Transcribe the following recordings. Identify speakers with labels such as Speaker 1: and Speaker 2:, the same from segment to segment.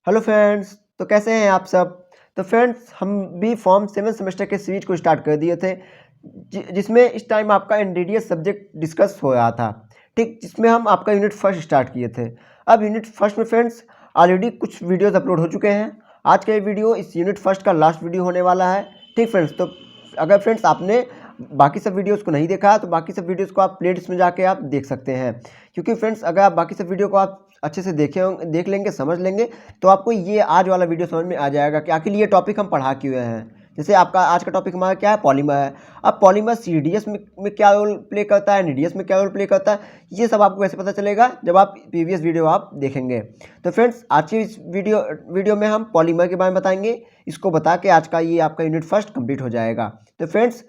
Speaker 1: Hello friends, तो कैसे हैं आप सब। तो फ्रेंड्स, हम भी फॉर्म 7 सेमेस्टर के सीरीज को स्टार्ट कर दिए थे, जिसमें इस टाइम आपका एनडीडीएस सब्जेक्ट डिस्कस हो रहा था। ठीक, जिसमें हम आपका यूनिट फर्स्ट स्टार्ट किए थे। अब यूनिट फर्स्ट में फ्रेंड्स ऑलरेडी कुछ वीडियोस अपलोड हो चुके हैं। आज का ये वीडियो इस यूनिट फर्स्ट का लास्ट वीडियो होने वाला है। ठीक फ्रेंड्स, तो अगर फ्रेंड्स आपने बाकी सब वीडियोस को नहीं देखा तो बाकी सब वीडियोस को आप प्लेलिस्ट में जाके आप देख सकते हैं। क्योंकि फ्रेंड्स अगर आप बाकी सब वीडियो को आप अच्छे से देख लेंगे, समझ लेंगे, तो आपको ये आज वाला वीडियो समझ में आ जाएगा कि आखिर ये टॉपिक हम पढ़ा क्यों हैं। जैसे आपका आज का टॉपिक हमारा क्या है, पॉलीमर है। अब पॉलीमर सीडीएस में क्या रोल प्ले करता है, एनडीडीएस में क्या रोल प्ले करता है, ये सब आपको कैसे पता चलेगा जब आप प्रीवियस वीडियो आप देखेंगे। तो फ्रेंड्स आज की इस वीडियो में हम पॉलीमर के बारे में बताएंगे। इसको बता के आज का ये आपका यूनिट फर्स्ट कंप्लीट हो जाएगा। तो फ्रेंड्स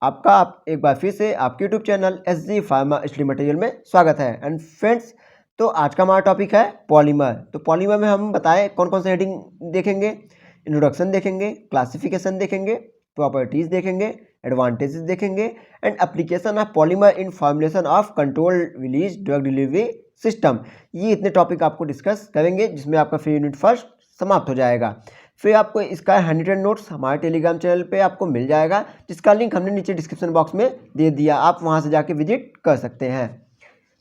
Speaker 1: आप एक बार फिर से आपके YouTube channel SG pharma study material में स्वागत है। एंड फ्रेंड्स, तो आज का हमारा टॉपिक है पॉलीमर। तो पॉलीमर में हम बताएं कौन कौन से हेडिंग देखेंगे। इंट्रोडक्शन देखेंगे, क्लासिफिकेशन देखेंगे, प्रॉपर्टीज़ देखेंगे, एडवांटेजेस देखेंगे, and application of polymer in formulation of control release drug delivery system. ये इतने टॉपिक आपको डिस्कस करेंगे, जिसमें आपका फ्री यूनिट फर्स्ट समाप्त हो जाएगा। फिर आपको इसका हैंड रिटन नोट्स हमारे टेलीग्राम चैनल पे आपको मिल जाएगा, जिसका लिंक हमने नीचे डिस्क्रिप्शन बॉक्स में दे दिया, आप वहाँ से जाके विजिट कर सकते हैं।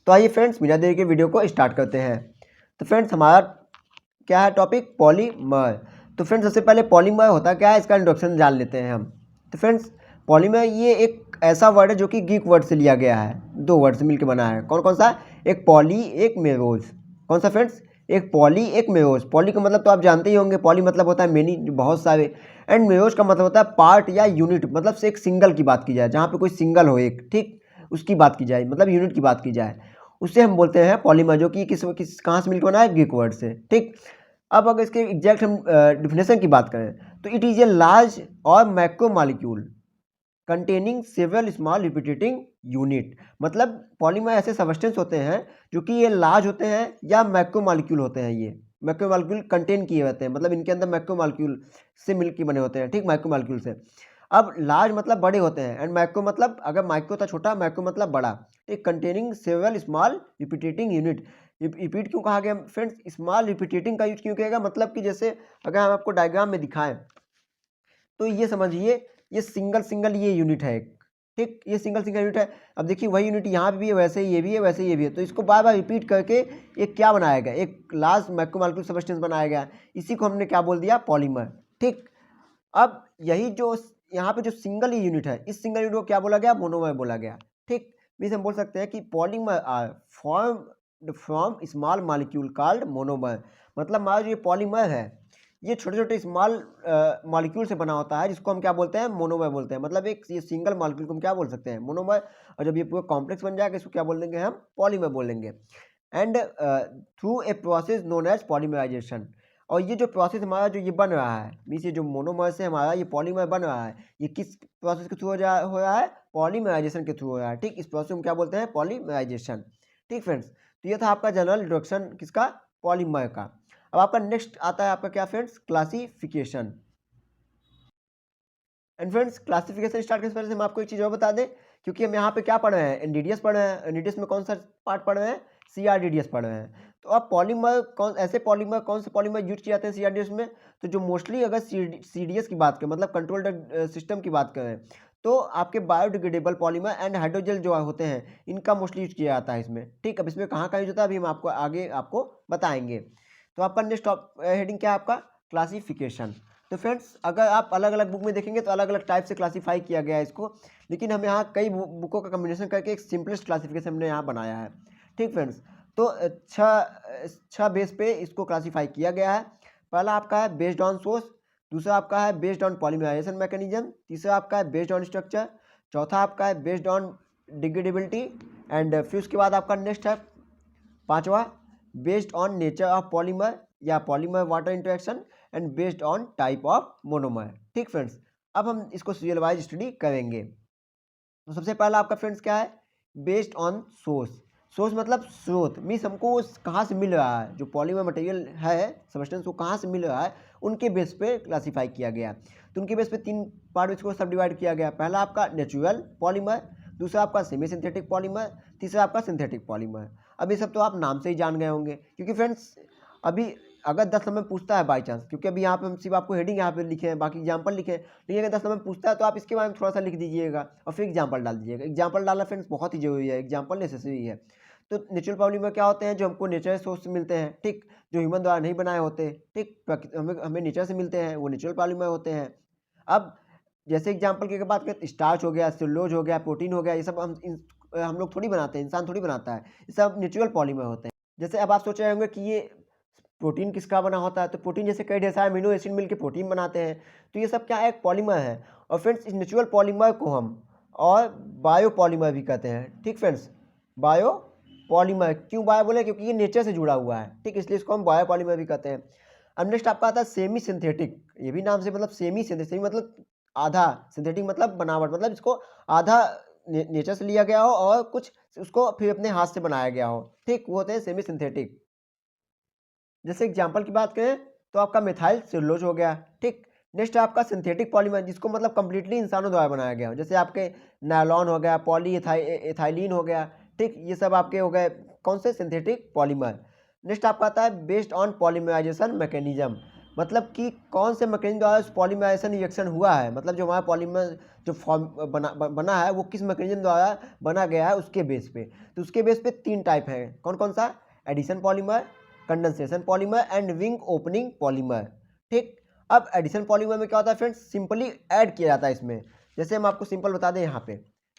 Speaker 1: तो आइए फ्रेंड्स, बिना देर के वीडियो को स्टार्ट करते हैं। तो फ्रेंड्स हमारा क्या है टॉपिक, पॉलीमर। तो फ्रेंड्स सबसे पहले पॉलीमर होता क्या है, इसका इंट्रोडक्शन जान लेते हैं हम। तो फ्रेंड्स पॉलीमर ये एक ऐसा वर्ड है जो कि ग्रीक वर्ड से लिया गया है, दो वर्ड से मिलकर बना है। कौन कौन सा, एक पॉली एक मेरोज। कौन सा फ्रेंड्स, एक पॉली एक मेरोज। पॉली का मतलब तो आप जानते ही होंगे, पॉली मतलब होता है मेनी, बहुत सारे। एंड मेरोज का मतलब होता है पार्ट या यूनिट, मतलब से एक सिंगल की बात की जाए, जहाँ पे कोई सिंगल हो एक, ठीक, उसकी बात की जाए, मतलब यूनिट की बात की जाए, उससे हम बोलते हैं पॉलीमर, जो कि किस कहाँ से मिलकर बना है, ग्रीक वर्ड से। ठीक, अब अगर इसके एग्जैक्ट हम डिफिनेशन की बात करें तो इट इज़ ए लार्ज और macro molecule containing several small repeating unit. मतलब पॉलीमर ऐसे सबस्टेंस होते हैं जो कि ये लार्ज होते हैं या मैक्रो मॉलिक्यूल होते हैं। ये मैक्रो मॉलिक्यूल कंटेन किए होते हैं, मतलब इनके अंदर मैक्रो मॉलिक्यूल से मिलकर बने होते हैं। ठीक, माइक्रो मॉलिक्यूल से। अब लार्ज मतलब बड़े होते हैं, एंड माइक्रो मतलब, अगर माइक्रो था छोटा, माइक्रो मतलब बड़ा। ठीक, containing several small repeating unit. Repeat क्यों कहा गया फ्रेंड्स, स्मॉल रिपीटेटिंग का यूज क्यों किया गया, मतलब कि जैसे अगर हम आपको डायग्राम में दिखाएं तो ये समझिए, ये सिंगल ये यूनिट है एक। ठीक, ये सिंगल यूनिट है। अब देखिए वही यूनिट यहाँ पे भी है, वैसे ही ये भी है, वैसे ही ये भी है। तो इसको बार बार रिपीट करके एक क्या बनाया गया, एक लार्ज मैक्रोमोलेक्यूलर सबस्टेंस बनाया गया। इसी को हमने क्या बोल दिया, पॉलीमर। ठीक, अब यही जो यहाँ पे जो सिंगल ही यूनिट है, इस सिंगल यूनिट को क्या बोला गया, मोनोमर बोला गया। ठीक, मीन्स हम बोल सकते हैं कि polymer are form from small molecule called monomer. मतलब हमारा जो ये पॉलीमर है, ये छोटे छोटे स्मॉल मॉलिक्यूल से बना होता है, जिसको हम क्या बोलते हैं, मोनोमर बोलते हैं। मतलब एक ये सिंगल मॉलिक्यूल को हम क्या बोल सकते हैं, मोनोमर। और जब ये पूरा कॉम्प्लेक्स बन जाएगा, इसको क्या बोल देंगे, हम पॉलीमर बोल देंगे। And through a process known as polymerisation. और ये जो प्रोसेस हमारा जो ये बन रहा है, मीन्स ये जो मोनोमर से हमारा ये पॉलीमर बन रहा है, ये किस प्रोसेस के थ्रू हो रहा है, पॉलीमराइजेशन के थ्रू हो रहा है। ठीक, इस प्रोसेस को क्या बोलते हैं, पॉलीमराइजेशन। ठीक फ्रेंड्स, तो ये था आपका जनरल इंट्रोडक्शन किसका, पॉलीमर का। अब आपका नेक्स्ट आता है आपका क्या friends, classification. And friends classification start करने से पहले हम आपको एक चीज़ और बता दें, क्योंकि हम यहाँ पे क्या पढ़ रहे हैं, एनडीडीएस पढ़ रहे हैं। एनडीडीएस में कौन सा पार्ट पढ़ रहे हैं, सीआरडीडीएस पढ़ रहे हैं। तो अब पॉलीमर कौन से पॉलीमर यूज किए जाते हैं सीआरडीएस में, तो जो मोस्टली अगर सीडीएस की बात करें, मतलब कंट्रोल सिस्टम की बात करें, तो आपके बायोडिग्रेडेबल पॉलीमर एंड हाइड्रोजेल जो होते हैं, इनका मोस्टली यूज किया जाता है इसमें। ठीक, अब इसमें कहाँ यूज होता है, अभी हम आपको आगे आपको बताएंगे। तो आपका नेक्स्ट हेडिंग क्या है, आपका क्लासिफिकेशन। तो फ्रेंड्स अगर आप अलग अलग बुक में देखेंगे तो अलग अलग टाइप से क्लासीफाई किया गया है इसको, लेकिन हम यहाँ कई बुकों का कम्बिनेशन करके एक सिंपलेस्ट क्लासिफिकेशन हमने यहाँ बनाया है। ठीक फ्रेंड्स, तो छः बेस पे इसको क्लासीफाई किया गया है। पहला आपका है बेस्ड ऑन सोर्स, दूसरा आपका है बेस्ड ऑन पॉलीमराइजेशन मैकेनिज्म, तीसरा आपका है बेस्ड ऑन स्ट्रक्चर, चौथा आपका है बेस्ड ऑन डिग्रेडेबिलिटी, एंड फिर उसके बाद आपका नेक्स्ट है पाँचवा based on nature of polymer या polymer water interaction, and based on type of monomer. ठीक फ्रेंड्स, अब हम इसको सीरियल वाइज स्टडी करेंगे। तो सबसे पहला आपका फ्रेंड्स क्या है, बेस्ड ऑन सोर्स। सोर्स मतलब स्रोत, मीन्स हमको कहाँ से मिल रहा है, जो पॉलीमर मटेरियल है सबस्टेंस वो कहाँ से मिल रहा है, उनके बेस पे क्लासीफाई किया गया। तो उनके बेस पे तीन पार्ट इसको सब डिवाइड किया गया। पहला आपका नेचुरल पॉलीमर, दूसरा आपका सेमी सिंथेटिक पॉलीमर, तीसरा आपका सिंथेटिक पॉलीमर। अब ये सब तो आप नाम से ही जान गए होंगे, क्योंकि फ्रेंड्स अभी अगर 10 नंबर में पूछता है बाई चांस, क्योंकि अभी यहाँ पे हम सिर्फ आपको हेडिंग यहाँ पे लिखे हैं, बाकी एग्जाम्पल लिखे हैं, लेकिन अगर 10 नंबर में पूछता है तो आप इसके बारे में थोड़ा सा लिख दीजिएगा और फिर एग्जाम्पल डाल दीजिएगा। एग्जाम्पल डालना फ्रेंड्स बहुत ही जरूरी है, एग्जाम्पल नेसेसरी है। तो नेचुरल पॉलीमर क्या होते हैं? जो हमको नेचर सोर्स से मिलते हैं, ठीक, जो ह्यूमन द्वारा नहीं बनाए होते, ठीक, हमें नेचर से मिलते हैं, वो नेचुरल पॉलीमर होते हैं। अब जैसे एग्जाम्पल की बात करें, स्टार्च हो गया, सेलुलोज हो गया, प्रोटीन हो गया, ये सब हम लोग थोड़ी बनाते हैं, इंसान थोड़ी बनाता है, ये सब नेचुरल पॉलीमर होते हैं। जैसे अब आप सोच रहे होंगे कि ये प्रोटीन किसका बना होता है, तो प्रोटीन जैसे कई ढेर सारे अमीनो एसिड मिलकर प्रोटीन बनाते हैं, तो ये सब क्या है? एक पॉलीमर है। और फ्रेंड्स इस नेचुरल पॉलीमर को हम और बायो पॉलीमर भी कहते हैं, ठीक फ्रेंड्स, बायो पॉलीमर। क्यों बायो बोले? क्योंकि ये नेचर से जुड़ा हुआ है, ठीक, इसलिए इसको हम बायो पॉलीमर भी कहते हैं। अब नेक्स्ट आपका आता है सेमी सिंथेटिक। ये भी नाम से मतलब सेमी सिंथेटिक, सेमी मतलब आधा, सिंथेटिक मतलब बनावट, मतलब इसको आधा नेचर से लिया गया हो और कुछ उसको फिर अपने हाथ से बनाया गया हो, ठीक, वो होते हैं सेमी सिंथेटिक। जैसे एग्जाम्पल की बात करें तो आपका मिथाइल सेलुलोज हो गया, ठीक। नेक्स्ट आपका सिंथेटिक पॉलीमर, जिसको मतलब कंप्लीटली इंसानों द्वारा बनाया गया हो, जैसे आपके नायलॉन हो गया, पॉली एथाइलिन हो गया, ठीक, ये सब आपके हो गए कौन से? Synthetic polymer. नेक्स्ट आपका आता है बेस्ड ऑन पॉलीमराइजेशन मैकेनिज्म, मतलब कि कौन से मैकेनिज्म द्वारा पॉलीमराइजेशन रिएक्शन हुआ है, मतलब जो हमारा पॉलीमर जो फॉर्म बना है वो किस मैकेनिज्म द्वारा बना गया है उसके बेस पे। तो उसके बेस पे 3 टाइप है, कौन कौन सा? Addition polymer, condensation polymer and wing opening polymer, ठीक। अब एडिशन पॉलीमर में क्या होता है फ्रेंड्स? सिंपली ऐड किया जाता है इसमें। जैसे हम आपको सिंपल बता दें यहाँ पे,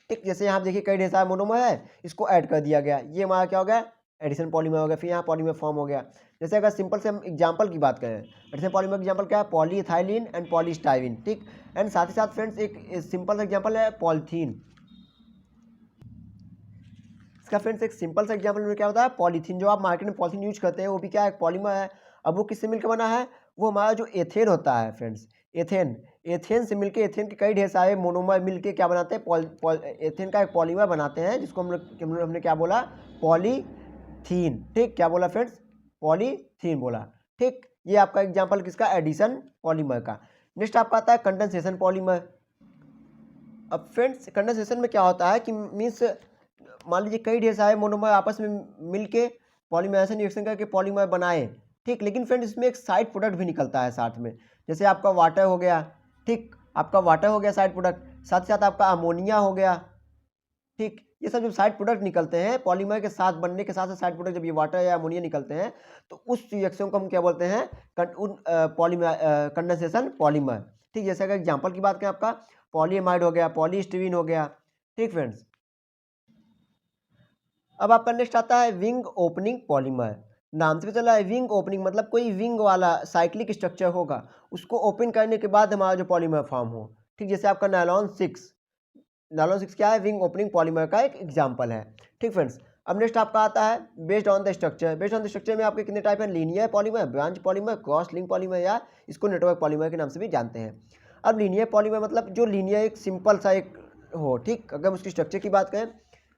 Speaker 1: ठीक, जैसे यहाँ देखिए कई ढेर सारे मोनोमर है, इसको ऐड कर दिया गया, ये हमारा क्या हो गया? एडिशन पॉलीमर हो गया, फिर यहाँ पॉलीमर फॉर्म हो गया। जैसे अगर सिंपल से हम एग्जाम्पल की बात करें, एडिशन पॉलीमर का एग्जाम्पल क्या है? पॉलीइथाइलिन एंड पॉलीस्टाइरिन, ठीक। एंड साथ ही साथ फ्रेंड्स एक सिंपल सा एग्जाम्पल है पॉलीथीन। इसका फ्रेंड्स एक सिंपल सा एग्जाम्पल में क्या होता है? पॉलीथीन, जो आप मार्केट में पॉलीथीन यूज करते हैं वो भी क्या है? पॉलीमर है। अब वो किससे मिलकर बना है? वो हमारा जो एथेन होता है फ्रेंड्स, एथेन, एथेन से मिलके, एथेन के कई ढेर सारे मोनोमर मिलके क्या बनाते हैं? एथेन का एक पॉलीमर बनाते हैं, जिसको हमने क्या बोला? पॉलीथीन, ठीक, क्या बोला फ्रेंड्स? पॉलीथीन बोला, ठीक। ये आपका एग्जाम्पल किसका? एडिशन पॉलीमर का। नेक्स्ट आपका आता है कंडेंसेशन पॉलीमर। अब फ्रेंड्स कंडेंसेशन में क्या होता है कि मीन्स मान लीजिए कई ढेर सारे मोनोमर आपस में मिलके पॉलीमराइजेशन रिएक्शन करके पॉलीमर बनाए, ठीक, लेकिन फ्रेंड्स इसमें एक साइड प्रोडक्ट भी निकलता है साथ में, जैसे आपका वाटर हो गया, ठीक, आपका वाटर हो गया साइड प्रोडक्ट, साथ ही साथ आपका अमोनिया हो गया, ठीक। ये सब जो साइड प्रोडक्ट निकलते हैं पॉलीमर के साथ बनने के साथ साथ साइड प्रोडक्ट, जब ये वाटर या अमोनिया निकलते हैं तो उस रिएक्शन को हम क्या बोलते हैं? पॉलीमर, कंडेंसेशन पॉलीमर, ठीक। जैसे अगर एग्जाम्पल की बात करें, आपका पॉलीएमाइड हो गया, पॉलीस्टीरीन हो गया, ठीक फ्रेंड्स। अब आपका नेक्स्ट आता है विंग ओपनिंग पॉलीमर। नाम से भी चला है विंग ओपनिंग, मतलब कोई विंग वाला साइक्लिक स्ट्रक्चर होगा, उसको ओपन करने के बाद हमारा जो पॉलीमर फॉर्म हो, ठीक। जैसे आपका नायलॉन 6, नायलॉन 6 क्या है? विंग ओपनिंग पॉलीमर का एक एग्जाम्पल है, ठीक फ्रेंड्स। अब नेक्स्ट आपका आता है based on the structure. Based on the structure में आपके कितने टाइप हैं? Linear polymer, branch polymer, cross link polymer, या इसको नेटवर्क पॉलीमर के नाम से भी जानते हैं। अब लीनियर पॉलीमर मतलब जो लीनियर एक सिंपल सा एक हो, ठीक। अगर उसकी स्ट्रक्चर की बात करें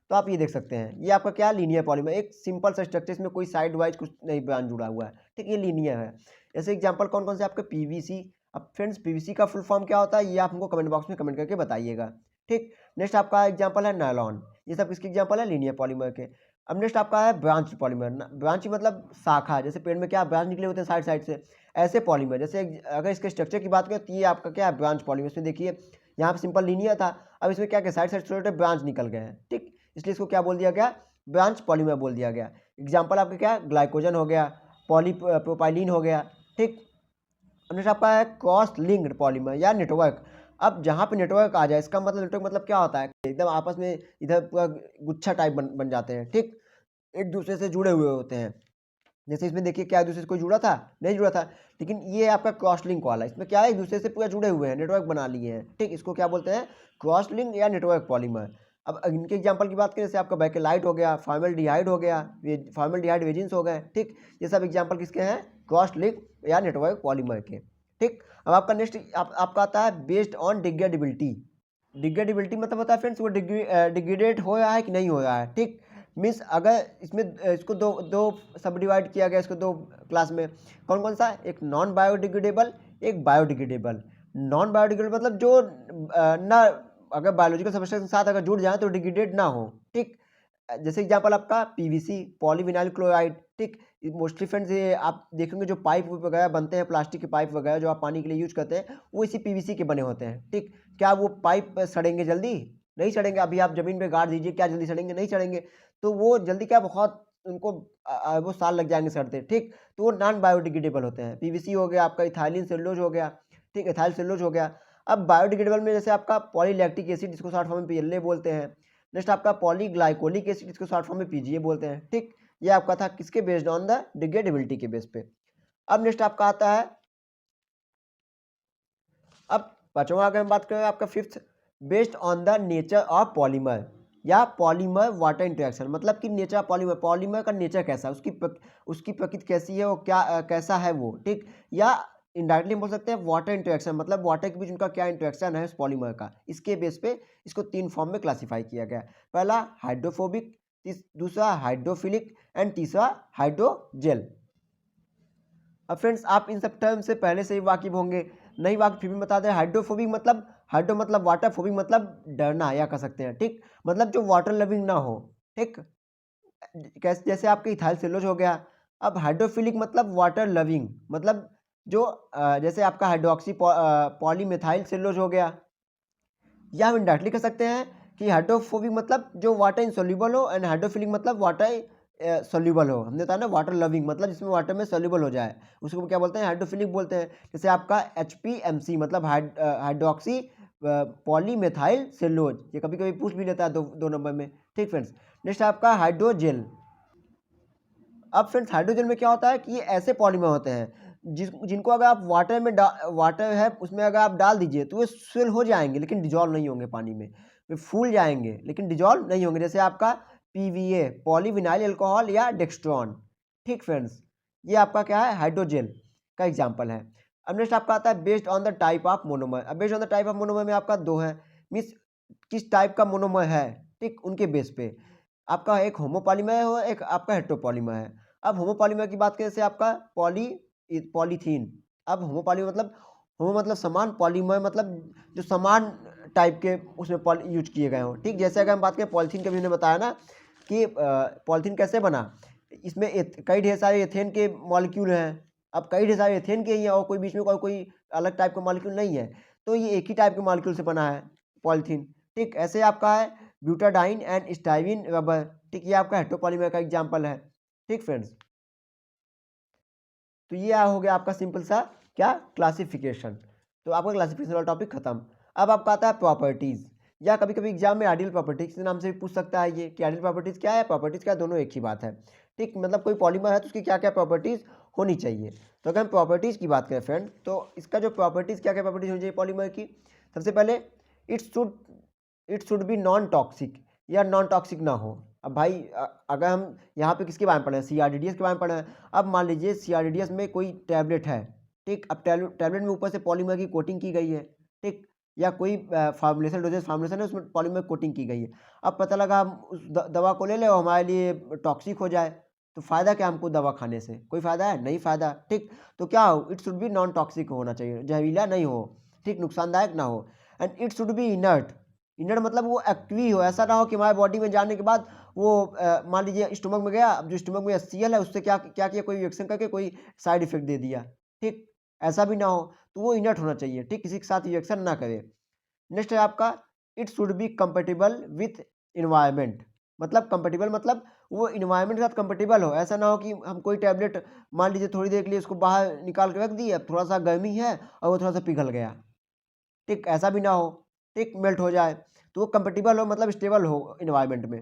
Speaker 1: तो आप ये देख सकते हैं, ये आपका क्या? लीनियर पॉलीमर, एक सिंपल सा स्ट्रक्चर, इसमें कोई साइड वाइज कुछ नहीं ब्रांच जुड़ा हुआ है, ठीक, ये लीनियर है। जैसे एग्जांपल कौन कौन से? आपके पीवीसी। अब फ्रेंड्स पीवीसी का फुल फॉर्म क्या होता है, ये आप हमको कमेंट बॉक्स में कमेंट करके बताइएगा, ठीक। नेक्स्ट आपका एग्जाम्पल है नायलॉन, ये सब किसके एग्जाम्पल है? लीनियर पॉलीमर के। अब नेक्स्ट आपका है ब्रांच पॉलीमर। ब्रांच मतलब शाखा, जैसे पेड़ में क्या ब्रांच निकले होते हैं साइड साइड से, ऐसे पॉलीमर। जैसे अगर इसके स्ट्रक्चर की बात करें तो ये आपका क्या है? Branch polymer. इसमें देखिए यहाँ पर सिंपल लीनियर था, अब इसमें क्या क्या साइड साइड छोटे छोटे ब्रांच निकल गए हैं, ठीक, इसलिए इसको क्या बोल दिया गया? ब्रांच पॉलीमर बोल दिया गया। एग्जाम्पल आपका क्या? ग्लाइकोजन हो गया, पॉलीप्रोपाइलिन हो गया, ठीक। नेक्स्ट आपका है क्रॉस लिंक्ड पॉलीमर या नेटवर्क। अब जहाँ पे नेटवर्क आ जाए, इसका मतलब नेटवर्क मतलब क्या होता है? एकदम आपस में इधर पूरा गुच्छा टाइप बन जाते हैं, ठीक, एक दूसरे से जुड़े हुए होते हैं। जैसे इसमें देखिए क्या एक दूसरे से कोई जुड़ा था? नहीं जुड़ा था, लेकिन ये आपका क्रॉस लिंक वाला, इसमें क्या है? एक दूसरे से पूरा जुड़े हुए हैं, नेटवर्क बना लिए हैं, ठीक, इसको क्या बोलते हैं? क्रॉस लिंक या नेटवर्क पॉलीमर। अब इनके एग्जांपल की बात करें, जैसे आपका बैकेलाइट हो गया, फॉर्मल्डिहाइड हो गया, फॉर्मल्डिहाइड रेजिन्स हो गए, ठीक, ये सब एग्जांपल किसके हैं? क्रॉस लिंक या नेटवर्क पॉलीमर के, ठीक। अब आपका नेक्स्ट आपका आता है बेस्ड ऑन डिग्रेडेबिलिटी। डिग्रेडेबिलिटी मतलब होता है फ्रेंड्स वो डिग्रेडेट हो रहा है कि नहीं हो रहा है, ठीक। मीन्स अगर इसमें इसको दो दो सब डिवाइड किया गया, इसको दो क्लास में, कौन कौन सा? एक नॉन बायोडिग्रेडेबल, एक बायोडिग्रेडेबल। नॉन बायोडिग्रेडेबल मतलब जो ना अगर बायोलॉजिकल सब्सटेंस के साथ अगर जुड़ जाए तो डिग्रेडेड ना हो, ठीक। जैसे एग्जांपल आपका पीवीसी, पॉलीविनाइल क्लोराइड, ठीक। मोस्टली फ्रेंड्स ये आप देखेंगे जो पाइप वगैरह बनते हैं, प्लास्टिक के पाइप वगैरह जो आप पानी के लिए यूज करते हैं, वो इसी पीवीसी के बने होते हैं, ठीक। क्या वो पाइप सड़ेंगे जल्दी? नहीं सड़ेंगे। अभी आप जमीन पे गाड़ दीजिए, क्या जल्दी सड़ेंगे? नहीं सड़ेंगे। तो वो जल्दी क्या, बहुत उनको वो साल लग जाएंगे सड़ते, ठीक। तो वो नॉन बायोडिग्रेडेबल होते हैं। पीवीसी हो गया आपका, इथाइलिन सेलुलोज हो गया, ठीक, इथाइल सेलुलोज हो गया। अब बायोडिग्रेडेबल में जैसे आपका पॉलीलैक्टिक एसिड, जिसको शॉर्ट फॉर्म में पीएलए बोलते हैं। नेक्स्ट आपका पॉलीग्लाइकोलिक एसिड, जिसको शॉर्ट फॉर्म में पीजीए बोलते हैं, ठीक। ये आपका था किसके बेस्ड ऑन द डिग्रेडेबिलिटी के बेस पे। अब नेक्स्ट आपका आता है, अब पांचवा अगर हम बात करें आपका fifth, based on the nature of polymer या पॉलीमर वाटर इंटरेक्शन। मतलब कि नेचर ऑफ पॉलीमर, पॉलीमर का नेचर कैसा है, उसकी प्रकृति कैसी है, वो क्या कैसा है वो, ठीक। या इनडायरेक्टली बोल सकते हैं वाटर इंटरेक्शन, मतलब वाटर के बीच उनका क्या इंटरेक्शन है उस पॉलीमर का। इसके बेस पे इसको 3 फॉर्म में क्लासीफाई किया गया। पहला हाइड्रोफोबिक, दूसरा हाइड्रोफिलिक एंड तीसरा हाइड्रोजेल। अब फ्रेंड्स आप इन सब टर्म से पहले से ही वाकिफ होंगे, नहीं वाकिफ फिर भी बता दें। हाइड्रोफोबिक मतलब, हाइड्रो मतलब वाटर, फोबिक मतलब डरना या कह सकते हैं, ठीक। मतलब जो वाटर लविंग ना हो, ठीक। कैसे, जैसे आपके इथाइल सेलुलोज हो गया। अब हाइड्रोफिलिक मतलब वाटर लविंग, मतलब जो जैसे आपका हाइड्रोक्सी पॉलीमेथाइल सेलुलोज हो गया। या हम इनडायरेक्टली कह सकते हैं कि हाइड्रोफोबिक मतलब जो वाटर इनसोल्यूबल हो, एंड हाइड्रोफिलिक मतलब वाटर सोल्यूबल हो। हमने बताया ना वाटर लविंग मतलब जिसमें वाटर में सोल्यूबल हो जाए, उसको क्या बोलते हैं, हाइड्रोफिलिक बोलते हैं। जैसे आपका HPMC मतलब हाइड्रोक्सी पॉलीमेथाइल सेलुलोज, ये कभी कभी पूछ भी लेता है दो नंबर में, ठीक फ्रेंड्स। नेक्स्ट आपका हाइड्रोजेल। अब फ्रेंड्स हाइड्रोजन में क्या होता है कि ये ऐसे पॉलीमर होते हैं जिनको अगर आप वाटर में वाटर है उसमें अगर आप डाल दीजिए तो वे स्विल हो जाएंगे लेकिन डिजॉल्व नहीं होंगे पानी में। वे फूल जाएंगे लेकिन डिजॉल्व नहीं होंगे। जैसे आपका PVA, पॉलीविनाइल अल्कोहल या डेक्स्ट्रॉन, ठीक फ्रेंड्स। ये आपका क्या है, हाइड्रोजेल का एग्जाम्पल है। अब नेक्स्ट आपका आता है based on the type of monomer. अब based on the type of monomer में आपका 2 है, मीन्स किस टाइप का मोनोमर है, ठीक, उनके बेस पे आपका एक होमोपॉलीमर है, एक आपका हेटेरोपॉलीमर है। अब होमोपॉलीमर की बात करें, जैसे आपका पॉलीथीन। अब होमोपॉलीमर मतलब, होमो मतलब समान, पॉलीमर मतलब जो समान टाइप के उसमें पॉली यूज किए गए हों, ठीक। जैसे अगर हम बात करें पॉलीथीन, कभी हमने बताया ना कि पॉलीथीन कैसे बना। इसमें कई ढेर सारे एथेन के मॉलिक्यूल हैं। अब कई ढेर सारे एथेन के ही हैं और कोई बीच में कोई अलग टाइप का मॉलिक्यूल नहीं है, तो ये एक ही टाइप के मॉलिक्यूल से बना है पॉलीथीन, ठीक। ऐसे आपका है ब्यूटाडाइन एंड स्टाइविन रबर, ठीक। ये आपका हेटेरोपॉलीमर का एग्जाम्पल है, ठीक फ्रेंड्स। तो ये हो गया आपका सिंपल सा क्या, क्लासिफिकेशन। तो आपका क्लासिफिकेशन वाला टॉपिक खत्म। अब आपका आता है प्रॉपर्टीज, या कभी कभी एग्जाम में आइडियल प्रॉपर्टीज के नाम से भी पूछ सकता है ये कि आइडियल प्रॉपर्टीज क्या है, प्रॉपर्टीज क्या है, दोनों एक ही बात है, ठीक। मतलब कोई पॉलीमर है तो उसकी क्या क्या प्रॉपर्टीज होनी चाहिए। तो अगर हम प्रॉपर्टीज की बात करें फ्रेंड, तो इसका जो प्रॉपर्टीज क्या क्या प्रॉपर्टीज होनी चाहिए पॉलीमर की, सबसे पहले it should it should B non toxic, या नॉन टॉक्सिक ना हो। अब भाई अगर हम यहाँ पे किसके बारे में पढ़े हैं, CRDDS के बारे में पढ़े हैं। अब मान लीजिए CRDDS में कोई टैबलेट है, ठीक। अब टैबलेट में ऊपर से पॉलीमर की कोटिंग की गई है, ठीक। या कोई फार्मुलेशन, डोजेज फार्मुलेशन है उसमें पॉलीमर कोटिंग की गई है। अब पता लगा हम उस दवा को ले लें और हमारे लिए टॉक्सिक हो जाए, तो फ़ायदा क्या हमको दवा खाने से, कोई फ़ायदा है नहीं, फ़ायदा, ठीक। तो क्या हो, it should B non toxic होना चाहिए, जहरीला नहीं हो, ठीक, नुकसानदायक ना हो। And it should B inert, inert मतलब वो एक्टिव ही हो, ऐसा ना हो कि हमारे बॉडी में जाने के बाद वो मान लीजिए स्टोमक में गया, अब जो स्टोमक में HCl है उससे क्या क्या किया, कोई रिएक्शन करके कोई साइड इफेक्ट दे दिया, ठीक। ऐसा भी ना हो, तो वो इनर्ट होना चाहिए, ठीक, किसी के साथ रिएक्शन ना करे। नेक्स्ट है आपका it should B compatible with environment. मतलब कंपेटिबल मतलब वो इन्वायरमेंट के साथ कंपेटिबल हो, ऐसा ना हो कि हम कोई टैबलेट मान लीजिए थोड़ी देर के लिए उसको बाहर निकाल के रख दिए, अब थोड़ा सा गर्मी है और वो थोड़ा सा पिघल गया, ठीक, ऐसा भी ना हो, ठीक, मेल्ट हो जाए। तो वो कंपेटिबल हो मतलब स्टेबल हो इन्वायरमेंट में।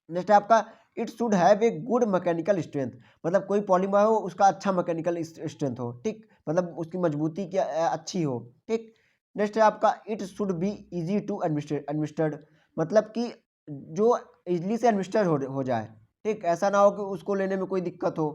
Speaker 1: नेक्स्ट है आपका it should have a good mechanical strength. मतलब कोई पॉलीमर हो उसका अच्छा मैकेनिकल स्ट्रेंथ हो, ठीक, मतलब उसकी मजबूती क्या अच्छी हो, ठीक। नेक्स्ट है आपका it should be easy to administered. मतलब कि जो इजली से एडमिनिस्टर हो जाए, ठीक, ऐसा ना हो कि उसको लेने में कोई दिक्कत हो।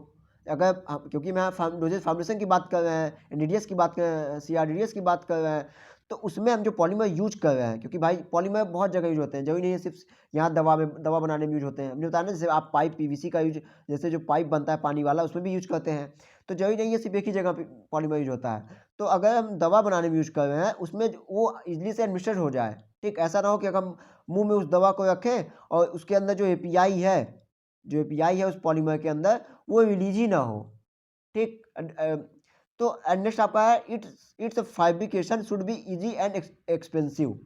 Speaker 1: अगर क्योंकि मैं डोजेज फार्मुलेशन की बात कर रहे हैं, NDDS की बात कर रहे हैं, CRDDS की बात कर रहे हैं, तो उसमें हम जो पॉलीमर यूज कर रहे हैं, क्योंकि भाई पॉलीमर बहुत जगह यूज होते हैं, जरूरी नहीं है सिर्फ यहाँ दवा बनाने में यूज होते हैं। हमने बताया ना, जैसे आप पाइप पीवीसी का यूज, जैसे जो पाइप बनता है पानी वाला उसमें भी यूज करते हैं। तो जरूरी नहीं है सिर्फ एक ही जगह पे पॉलीमर यूज होता है। तो अगर हम दवा बनाने में यूज कर रहे हैं उसमें वो इजली से एडमिनिस्टर हो जाए, ठीक। ऐसा ना हो कि अगर हम मुंह में उस दवा को रखें और उसके अंदर जो एपीआई है, उस पॉलीमर के अंदर, वो रिलीज ही ना हो, ठीक। तो नेक्स्ट आपका है, it's fabrication should be easy and expensive.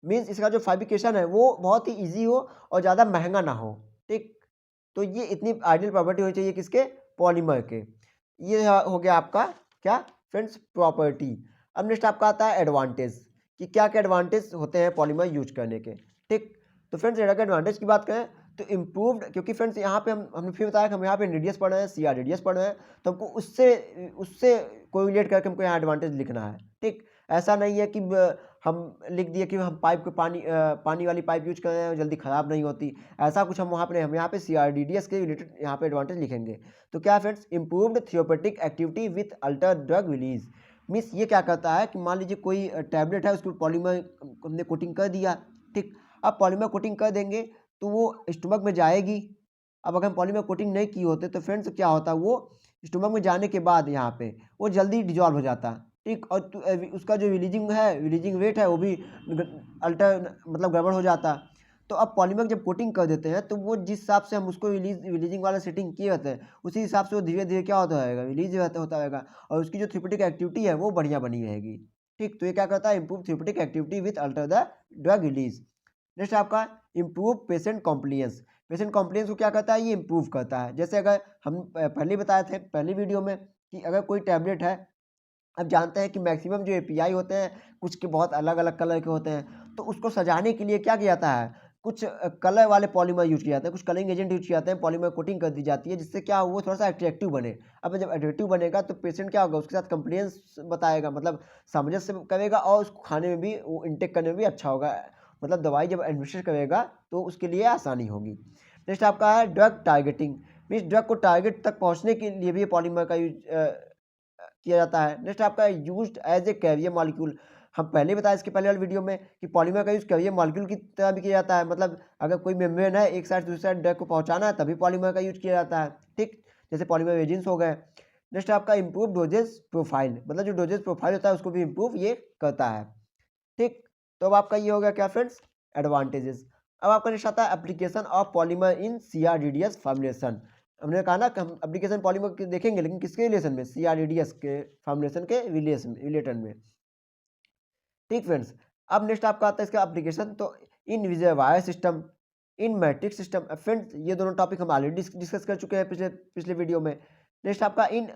Speaker 1: Means इसका जो फैब्रिकेशन है वो बहुत ही इजी हो और ज़्यादा महंगा ना हो, ठीक। तो ये इतनी आइडियल प्रॉपर्टी होनी चाहिए किसके, पॉलीमर के। ये हो गया आपका क्या फ्रेंड्स, प्रॉपर्टी। अब नेक्स्ट आपका आता है एडवांटेज, कि क्या क्या एडवांटेज होते हैं पॉलीमर यूज करने के, ठीक। तो फ्रेंड्स अगर एडवांटेज की बात करें तो इम्प्रूव्ड, क्योंकि फ्रेंड्स यहाँ पे हमने फिर बताया कि हम यहाँ पे रेडियस पढ़ रहे हैं, सीआर रेडियस पढ़ रहे हैं, तो हमको उससे उससे कोरिलेट करके हमको यहाँ एडवांटेज लिखना है, ठीक। ऐसा नहीं है कि हम लिख दिए कि हम पाइप को पानी वाली पाइप यूज कर रहे हैं, जल्दी ख़राब नहीं होती, ऐसा कुछ हम वहाँ पर नहीं, हम यहाँ पे CRDDS के रिलेटेड यहाँ पे एडवांटेज लिखेंगे। तो क्या friends, improved therapeutic activity with alter drug release. Means ये क्या करता है कि मान लीजिए कोई टैबलेट है, उसको पॉलीमर हमने कोटिंग कर दिया, ठीक। अब पॉलीमर कोटिंग कर देंगे तो वो स्टमक में जाएगी। अब अगर हम पॉलीमर कोटिंग नहीं की होते तो फ्रेंड्स क्या होता, वो स्टमक में जाने के बाद यहाँ पे वो जल्दी डिजॉल्व हो जाता, ठीक। और उसका जो रिलीजिंग रेट है वो भी अल्टर मतलब गड़बड़ हो जाता। तो अब पॉलीमर जब कोटिंग कर देते हैं तो वो जिस हिसाब से हम उसको रिलीजिंग वाला सेटिंग किए होते हैं उसी हिसाब से वो धीरे धीरे क्या होता रहेगा, रिलीज होता रहेगा, और उसकी जो थ्योरेटिक एक्टिविटी है वो बढ़िया बनी रहेगी, ठीक। तो ये क्या करता है, improve therapeutic activity with alter the drug release. Next आपका improve patient compliance. Patient compliance को क्या करता है, ये इम्प्रूव करता है। जैसे अगर हम पहले बताए थे पहली वीडियो में कि अगर कोई टैबलेट है, अब जानते हैं कि मैक्सिमम जो एपीआई होते हैं कुछ के बहुत अलग अलग कलर के होते हैं, तो उसको सजाने के लिए क्या किया जाता है, कुछ कलर वाले पॉलीमर यूज किया जाता है, कुछ कलरिंग एजेंट यूज किया जाते हैं, पॉलीमर कोटिंग कर दी जाती है, जिससे क्या वो थोड़ा सा अट्रैक्टिव बने। अब जब अट्रैक्टिव बनेगा तो पेशेंट क्या होगा, उसके साथ कंप्लेंस बताएगा, मतलब सामंजस्य करेगा, और उसको खाने में भी, वो इंटेक करने में भी अच्छा होगा, मतलब दवाई जब एडमिनिस्टर करेगा तो उसके लिए आसानी होगी। नेक्स्ट आपका है ड्रग टारगेटिंग। मीन्स ड्रग को टारगेट तक पहुंचने के लिए भी पॉलीमर का यूज किया जाता है। नेक्स्ट आपका used as a carrier molecule. हम पहले बताया इसके पहले वाली वीडियो में कि पॉलीमर का यूज कैरियर मॉलिक्यूल की तरह भी किया जाता है, मतलब अगर कोई मेम्ब्रेन है एक साइड से दूसरी साइड ड्रग को पहुंचाना है तभी पॉलीमर का यूज किया जाता है, ठीक। जैसे पॉलीमर रेजिन्स हो गए। नेक्स्ट आपका इम्प्रूव डोजेज प्रोफाइल, मतलब जो डोजेज प्रोफाइल होता है उसको भी इम्प्रूव ये करता है, ठीक। तो अब आपका ये हो गया क्या फ्रेंड्स, एडवांटेजेस। अब आपका नेक्स्ट आता है application of polymer in CRDDS formulation. हमने कहा ना कि हम एप्लीकेशन पॉलीमर के देखेंगे, लेकिन किसके रिलेशन में, CRDDS के फॉर्मुलेशन के रिलेटेड में, ठीक फ्रेंड्स। अब नेक्स्ट आपका आता है इसका एप्लीकेशन, तो इन विजुअल सिस्टम, इन मैट्रिक्स सिस्टम। फ्रेंड्स ये दोनों टॉपिक हम ऑलरेडी डिस्कस कर चुके हैं पिछले वीडियो में। नेक्स्ट आपका इन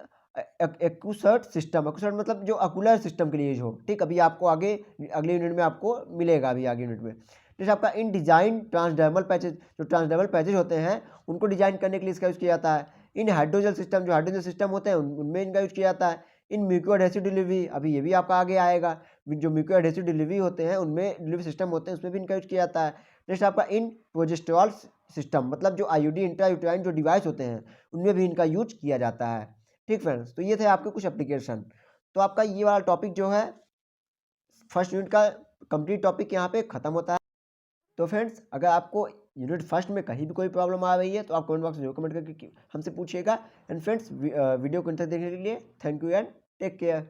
Speaker 1: एक्यूसर्ट सिस्टम, एक्यूसर्ट मतलब जो अकुलर सिस्टम के लिए यूज हो, ठीक। अभी आपको आगे अगले यूनिट में आपको मिलेगा, अभी आगे यूनिट में। जैसे आपका इन डिजाइन ट्रांसडर्मल पैचेज, जो ट्रांसडर्मल पैचेज होते हैं उनको डिजाइन करने के लिए इसका यूज किया जाता है। इन हाइड्रोजल सिस्टम, जो हाइड्रोजल सिस्टम होते हैं उनमें इनका यूज किया जाता है। इन म्यूको एडहेसिव डिलीवरी, अभी ये भी आपका आगे आएगा, जो म्यूको एडहेसिव डिलीवरी होते हैं उनमें, डिलीवरी सिस्टम होते हैं उसमें भी इनका यूज किया जाता है। नेक्स्ट आपका इन प्रोजेस्टेरॉल सिस्टम, मतलब जो IUD इंट्रायूटेराइन जो डिवाइस होते हैं उनमें भी इनका यूज किया जाता है, ठीक फ्रेंड्स। तो ये थे आपके कुछ एप्लीकेशन। तो आपका ये वाला टॉपिक जो है फर्स्ट यूनिट का कंप्लीट टॉपिक यहाँ पे खत्म होता है। तो फ्रेंड्स अगर आपको यूनिट फर्स्ट में कहीं भी कोई प्रॉब्लम आ रही है तो आप कमेंट बॉक्स में जरूर कमेंट करके हमसे पूछिएगा। एंड फ्रेंड्स वीडियो को अंत तक देखने के लिए thank you and take care.